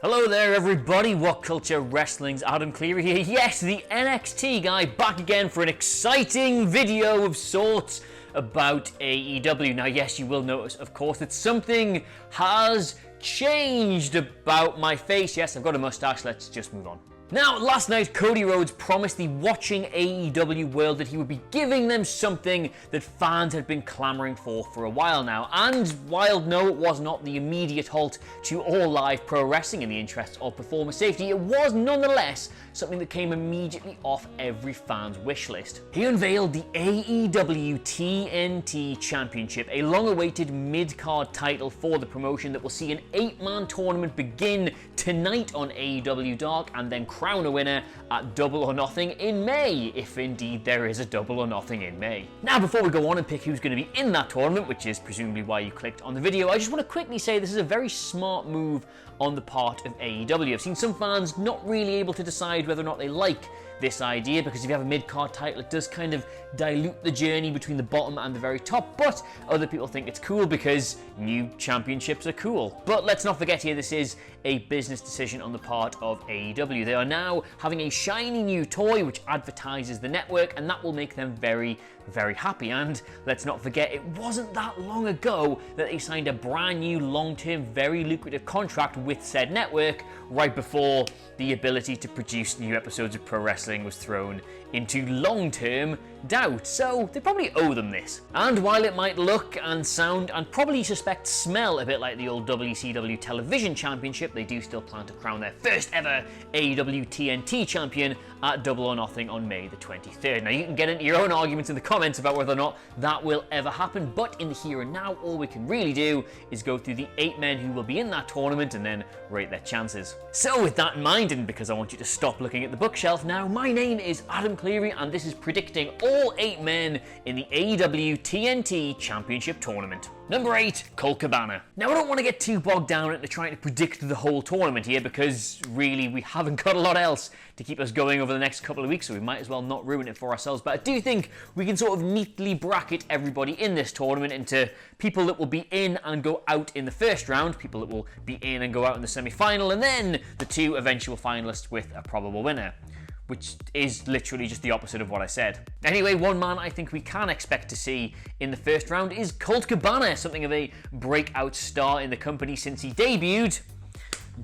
Hello there everybody, WhatCulture Wrestling's Adam Clery here. Yes, the NXT guy back again for an exciting video of sorts about AEW. Now yes, you will notice of course that something has changed about my face. Yes, I've got a mustache, let's just move on. Now, last night, Cody Rhodes promised the watching AEW world that he would be giving them something that fans had been clamoring for a while now. And while no, it was not the immediate halt to all live pro wrestling in the interests of performer safety, it was nonetheless something that came immediately off every fan's wish list. He unveiled the AEW TNT Championship, a long-awaited mid-card title for the promotion that will see an 8-man tournament begin tonight on AEW Dark and then crown a winner at Double or Nothing in May, if indeed there is a Double or Nothing in May. Now, before we go on and pick who's going to be in that tournament, which is presumably why you clicked on the video, I just want to quickly say this is a very smart move on the part of AEW. I've seen some fans not really able to decide whether or not they like this idea, because if you have a mid-card title, it does kind of dilute the journey between the bottom and the very top, but other people think it's cool because new championships are cool. But let's not forget here, this is a business decision on the part of AEW. They are now having a shiny new toy which advertises the network, and that will make them very, very happy. And let's not forget, it wasn't that long ago that they signed a brand new long-term, very lucrative contract with said network right before the ability to produce new episodes of pro wrestling was thrown into long-term doubt, so they probably owe them this. And while it might look and sound and probably suspect smell a bit like the old WCW Television Championship, they do still plan to crown their first ever AEW TNT champion at Double or Nothing on May the 23rd. Now you can get into your own arguments in the comments about whether or not that will ever happen, but in the here and now, all we can really do is go through the 8 men who will be in that tournament and then rate their chances. So with that in mind, and because I want you to stop looking at the bookshelf now, my name is Adam Clery and this is predicting all 8 men in the AEW TNT Championship Tournament. Number 8, Colt Cabana. Now I don't want to get too bogged down into trying to predict the whole tournament here, because really we haven't got a lot else to keep us going over the next couple of weeks, so we might as well not ruin it for ourselves. But I do think we can sort of neatly bracket everybody in this tournament into people that will be in and go out in the first round, people that will be in and go out in the semi-final, and then the 2 eventual finalists with a probable winner, which is literally just the opposite of what I said. Anyway, one man I think we can expect to see in the first round is Colt Cabana, something of a breakout star in the company since he debuted,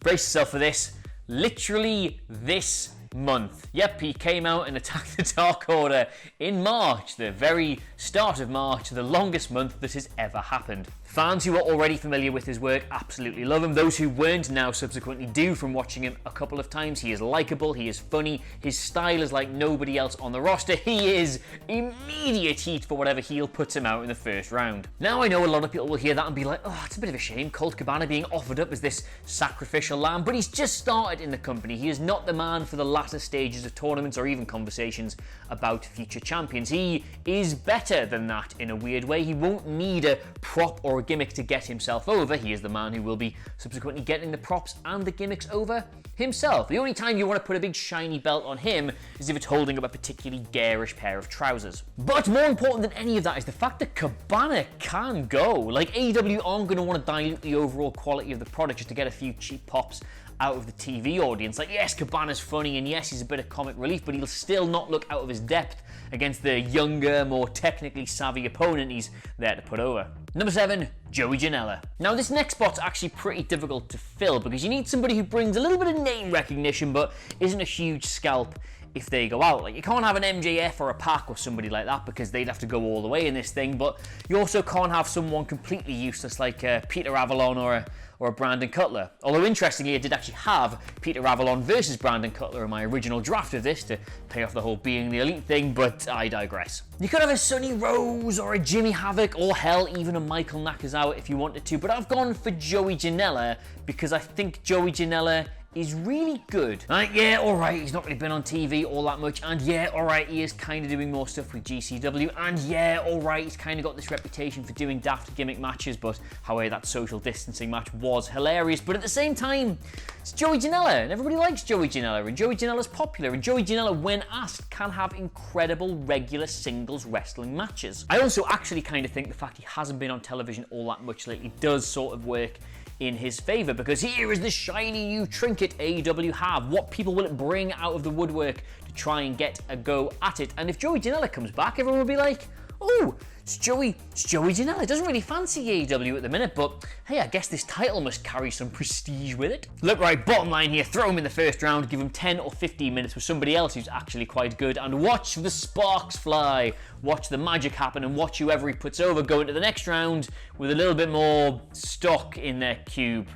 brace yourself for this, literally this month. Yep, he came out and attacked the Dark Order in March, the very start of March, the longest month that has ever happened. Fans who are already familiar with his work absolutely love him. Those who weren't now subsequently do from watching him a couple of times. He is likable, he is funny, his style is like nobody else on the roster. He is immediate heat for whatever heel puts him out in the first round. Now I know a lot of people will hear that and be like, oh, it's a bit of a shame, Colt Cabana being offered up as this sacrificial lamb, but he's just started in the company. He is not the man for the latter stages of tournaments or even conversations about future champions. He is better than that in a weird way. He won't need a prop or a gimmick to get himself over. He is the man who will be subsequently getting the props and the gimmicks over himself. The only time you want to put a big shiny belt on him is if it's holding up a particularly garish pair of trousers. But more important than any of that is the fact that Cabana can go. Like, AEW aren't going to want to dilute the overall quality of the product just to get a few cheap pops out of the TV audience. Like, yes, Cabana's funny and yes, he's a bit of comic relief, but he'll still not look out of his depth against the younger, more technically savvy opponent he's there to put over. Number 7, Joey Janella. Now this next spot's actually pretty difficult to fill because you need somebody who brings a little bit of name recognition but isn't a huge scalp if they go out. Like, you can't have an MJF or a Pac or somebody like that because they'd have to go all the way in this thing, but you also can't have someone completely useless like Peter Avalon or a Brandon Cutler. Although interestingly, I did actually have Peter Avalon versus Brandon Cutler in my original draft of this to pay off the whole being the elite thing, but I digress. You could have a Sonny Rose or a Jimmy Havoc or hell, even a Michael Nakazawa if you wanted to, but I've gone for Joey Janella because I think Joey Janella is really good. Yeah, alright, he's not really been on TV all that much, and yeah, alright, he is kind of doing more stuff with GCW, and yeah, alright, he's kind of got this reputation for doing daft gimmick matches, but however, that social distancing match was hilarious, but at the same time, it's Joey Janella, and everybody likes Joey Janella, and Joey Janella's popular, and Joey Janella, when asked, can have incredible regular singles wrestling matches. I also actually kind of think the fact he hasn't been on television all that much lately does sort of work in his favor, because here is the shiny new trinket AEW have. What people will it bring out of the woodwork to try and get a go at it? And if Joey Janella comes back, everyone will be like, oh, it's Joey Janela. Doesn't really fancy AEW at the minute, but hey, I guess this title must carry some prestige with it. Look, right, bottom line here, throw him in the first round, give him 10 or 15 minutes with somebody else who's actually quite good, and watch the sparks fly, watch the magic happen, and watch whoever he puts over go into the next round with a little bit more stock in their cube.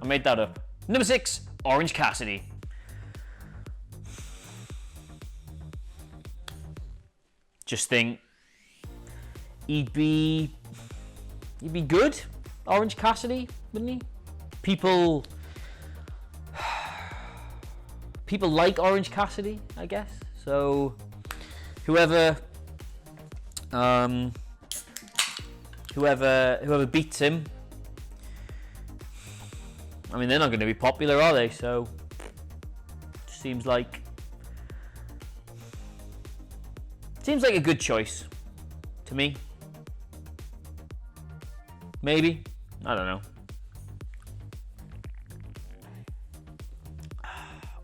I made that up. Number 6, Orange Cassidy. Just think, he'd be good, Orange Cassidy, wouldn't he? People like Orange Cassidy, I guess. So whoever beats him, I mean, they're not going to be popular, are they? So seems like a good choice to me. Maybe. I don't know.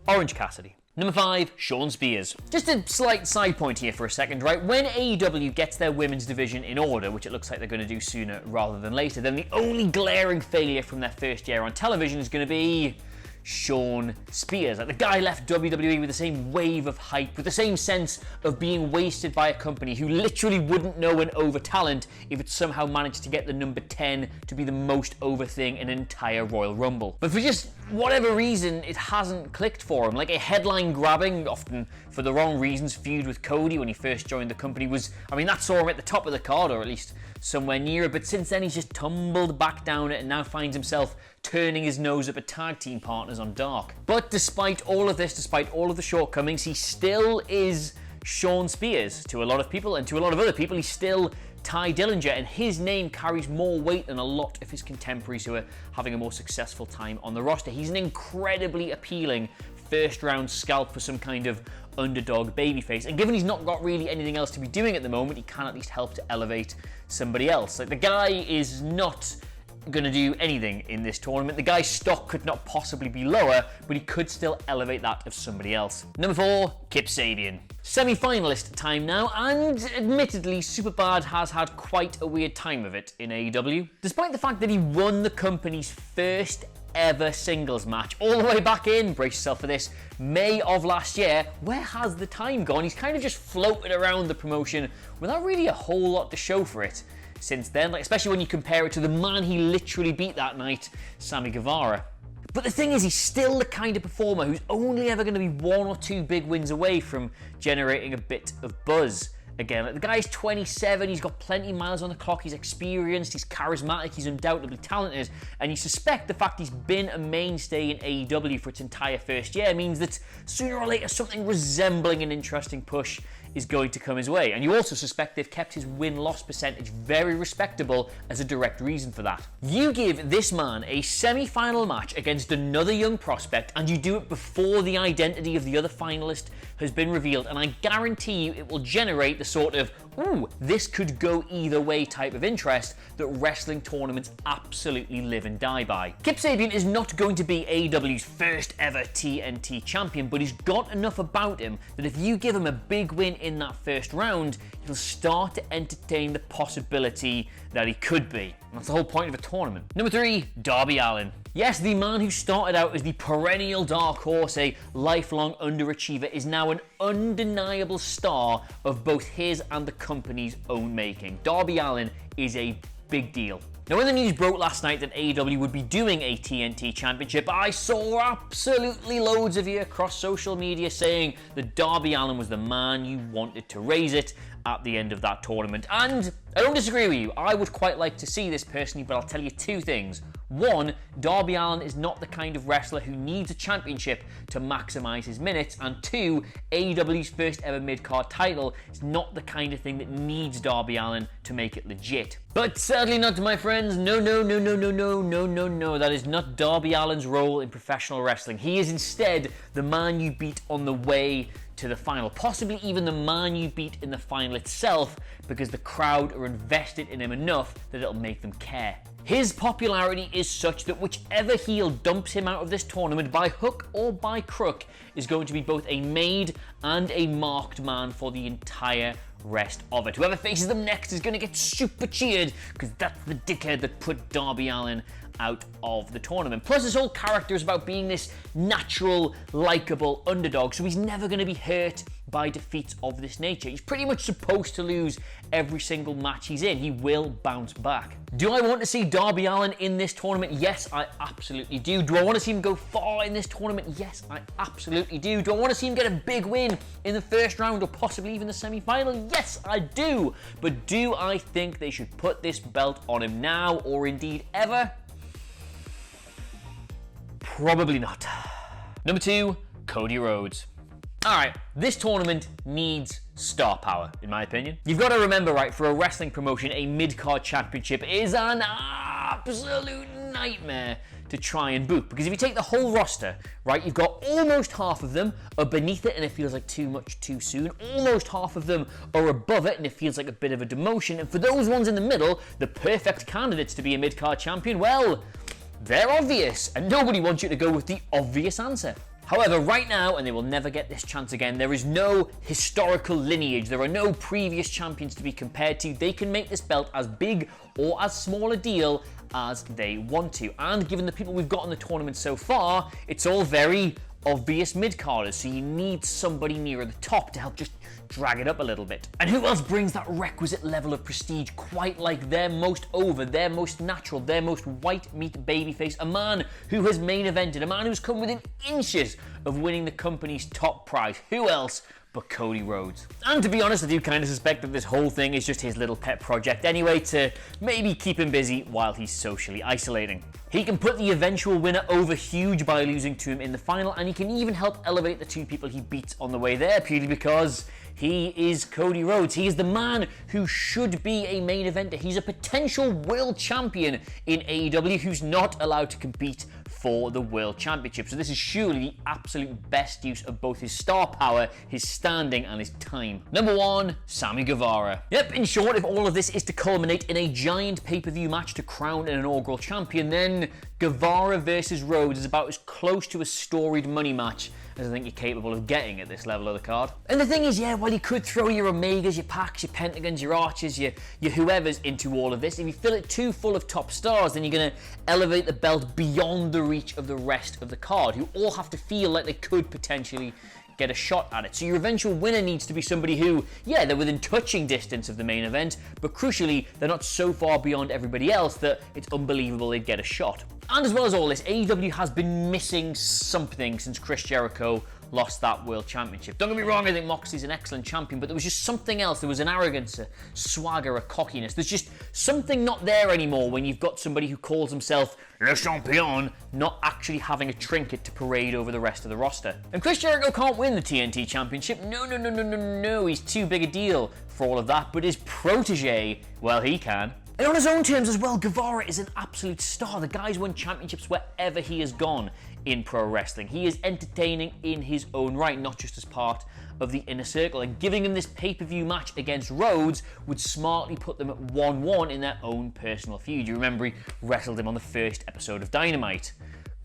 Orange Cassidy. Number 5, Shawn Spears. Just a slight side point here for a second, right? When AEW gets their women's division in order, which it looks like they're going to do sooner rather than later, then the only glaring failure from their first year on television is going to be Shawn Spears. Like, the guy left WWE with the same wave of hype, with the same sense of being wasted by a company who literally wouldn't know an over talent if it somehow managed to get the number 10 to be the most over thing in an entire Royal Rumble. But for just whatever reason, it hasn't clicked for him. Like a headline grabbing, often for the wrong reasons, feud with Cody when he first joined the company was, I mean, that saw him at the top of the card, or at least somewhere near it, but since then he's just tumbled back down it and now finds himself turning his nose up at tag team partners on Dark. But despite all of this, despite all of the shortcomings, he still is Shawn Spears to a lot of people, and to a lot of other people he's still Ty Dillinger, and his name carries more weight than a lot of his contemporaries who are having a more successful time on the roster. He's an incredibly appealing first round scalp for some kind of underdog babyface, and given he's not got really anything else to be doing at the moment, he can at least help to elevate somebody else. Like, the guy is not going to do anything in this tournament. The guy's stock could not possibly be lower, but he could still elevate that of somebody else. Number 4, Kip Sabian. Semi-finalist time now, and admittedly, Superbad has had quite a weird time of it in AEW. Despite the fact that he won the company's first ever singles match all the way back in, brace yourself for this, May of last year, where has the time gone? He's kind of just floated around the promotion without really a whole lot to show for it since then, like, especially when you compare it to the man he literally beat that night, Sami Guevara. But the thing is, he's still the kind of performer who's only ever going to be 1 or 2 big wins away from generating a bit of buzz again. Like, the guy's 27, he's got plenty of miles on the clock, he's experienced, he's charismatic, he's undoubtedly talented, and you suspect the fact he's been a mainstay in AEW for its entire first year means that sooner or later something resembling an interesting push is going to come his way. And you also suspect they've kept his win-loss percentage very respectable as a direct reason for that. You give this man a semi-final match against another young prospect, and you do it before the identity of the other finalist has been revealed, and I guarantee you it will generate the sort of, ooh, this could go either way type of interest that wrestling tournaments absolutely live and die by. Kip Sabian is not going to be AEW's first ever TNT champion, but he's got enough about him that if you give him a big win in that first round, he'll start to entertain the possibility that he could be. And that's the whole point of a tournament. Number 3, Darby Allen. Yes, the man who started out as the perennial dark horse, a lifelong underachiever, is now an undeniable star of both his and the company's own making. Darby Allen is a big deal. Now, when the news broke last night that AEW would be doing a TNT championship, I saw absolutely loads of you across social media saying that Darby Allen was the man you wanted to raise it at the end of that tournament. And I don't disagree with you. I would quite like to see this personally, but I'll tell you 2 things. 1, Darby Allen is not the kind of wrestler who needs a championship to maximise his minutes, and 2, AEW's first ever mid-card title is not the kind of thing that needs Darby Allen to make it legit. But sadly not, my friends. No. That is not Darby Allen's role in professional wrestling. He is instead the man you beat on the way to the final, possibly even the man you beat in the final itself, because the crowd are invested in him enough that it'll make them care. His popularity is such that whichever heel dumps him out of this tournament by hook or by crook is going to be both a made and a marked man for the entire rest of it. Whoever faces them next is going to get super cheered because that's the dickhead that put Darby Allen out of the tournament. Plus, his whole character is about being this natural, likable underdog, so he's never going to be hurt by defeats of this nature. He's pretty much supposed to lose every single match he's in. He will bounce back. Do I want to see Darby Allen in this tournament? Yes, I absolutely do. Do I want to see him go far in this tournament? Yes, I absolutely do. Do I want to see him get a big win in the first round or possibly even the semi-final? Yes, I do. But do I think they should put this belt on him now or indeed ever? Probably not. Number 2, Cody Rhodes. Alright, this tournament needs star power, in my opinion. You've got to remember, right, for a wrestling promotion, a mid-card championship is an absolute nightmare to try and book. Because if you take the whole roster, right, you've got almost half of them are beneath it and it feels like too much too soon. Almost half of them are above it and it feels like a bit of a demotion. And for those ones in the middle, the perfect candidates to be a mid-card champion, well, they're obvious, and nobody wants you to go with the obvious answer. However, right now, and they will never get this chance again, there is no historical lineage. There are no previous champions to be compared to. They can make this belt as big or as small a deal as they want to. And given the people we've got in the tournament so far, it's all very obvious mid-carders, so you need somebody nearer the top to help just drag it up a little bit. And who else brings that requisite level of prestige quite like their most over, their most natural, their most white meat babyface, a man who has main evented, a man who's come within inches of winning the company's top prize. Who else but Cody Rhodes? And to be honest, I do kind of suspect that this whole thing is just his little pet project anyway to maybe keep him busy while he's socially isolating. He can put the eventual winner over huge by losing to him in the final, and he can even help elevate the two people he beats on the way there, purely because he is Cody Rhodes. He is the man who should be a main eventer. He's a potential world champion in AEW who's not allowed to compete for the world championship. So this is surely the absolute best use of both his star power, his standing, and his time. Number 1, Sami Guevara. Yep, in short, if all of this is to culminate in a giant pay-per-view match to crown an inaugural champion, then Guevara versus Rhodes is about as close to a storied money match as I think you're capable of getting at this level of the card. And the thing is, yeah, while you could throw your Omegas, your Pacs, your Pentagons, your Archers, your whoever's into all of this, if you fill it too full of top stars, then you're going to elevate the belt beyond the reach of the rest of the card, who all have to feel like they could potentially get a shot at it. So your eventual winner needs to be somebody who, yeah, they're within touching distance of the main event, but crucially, they're not so far beyond everybody else that it's unbelievable they'd get a shot. And as well as all this, AEW has been missing something since Chris Jericho lost that world championship. Don't get me wrong, I think Moxley's an excellent champion, but there was just something else. There was an arrogance, a swagger, a cockiness. There's just something not there anymore when you've got somebody who calls himself Le Champion not actually having a trinket to parade over the rest of the roster. And Chris Jericho can't win the TNT championship. No, he's too big a deal for all of that, but his protege, well, he can. And on his own terms as well, Guevara is an absolute star. The guy's won championships wherever he has gone in pro wrestling. He is entertaining in his own right, not just as part of the inner circle. And giving him this pay-per-view match against Rhodes would smartly put them at 1-1 in their own personal feud. You remember he wrestled him on the first episode of Dynamite.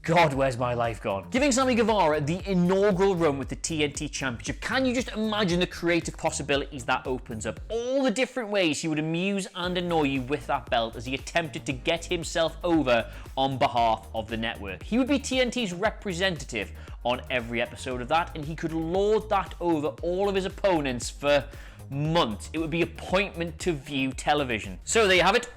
God, where's my life gone? Giving Sami Guevara the inaugural run with the TNT Championship, can you just imagine the creative possibilities that opens up? All the different ways he would amuse and annoy you with that belt as he attempted to get himself over on behalf of the network. He would be TNT's representative on every episode of that, and he could lord that over all of his opponents for months. It would be appointment to view television. So there you have it.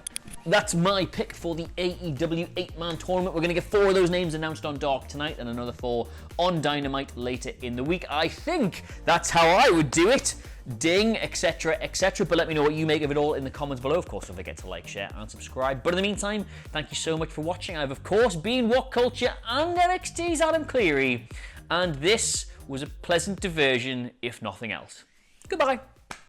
That's my pick for the AEW 8-man tournament. We're going to get 4 of those names announced on Dark tonight and another 4 on Dynamite later in the week. I think that's how I would do it. Ding, etc., etc. But let me know what you make of it all in the comments below. Of course, don't forget to like, share, and subscribe. But in the meantime, thank you so much for watching. I've, of course, been WhatCulture and NXT's Adam Clery. And this was a pleasant diversion, if nothing else. Goodbye.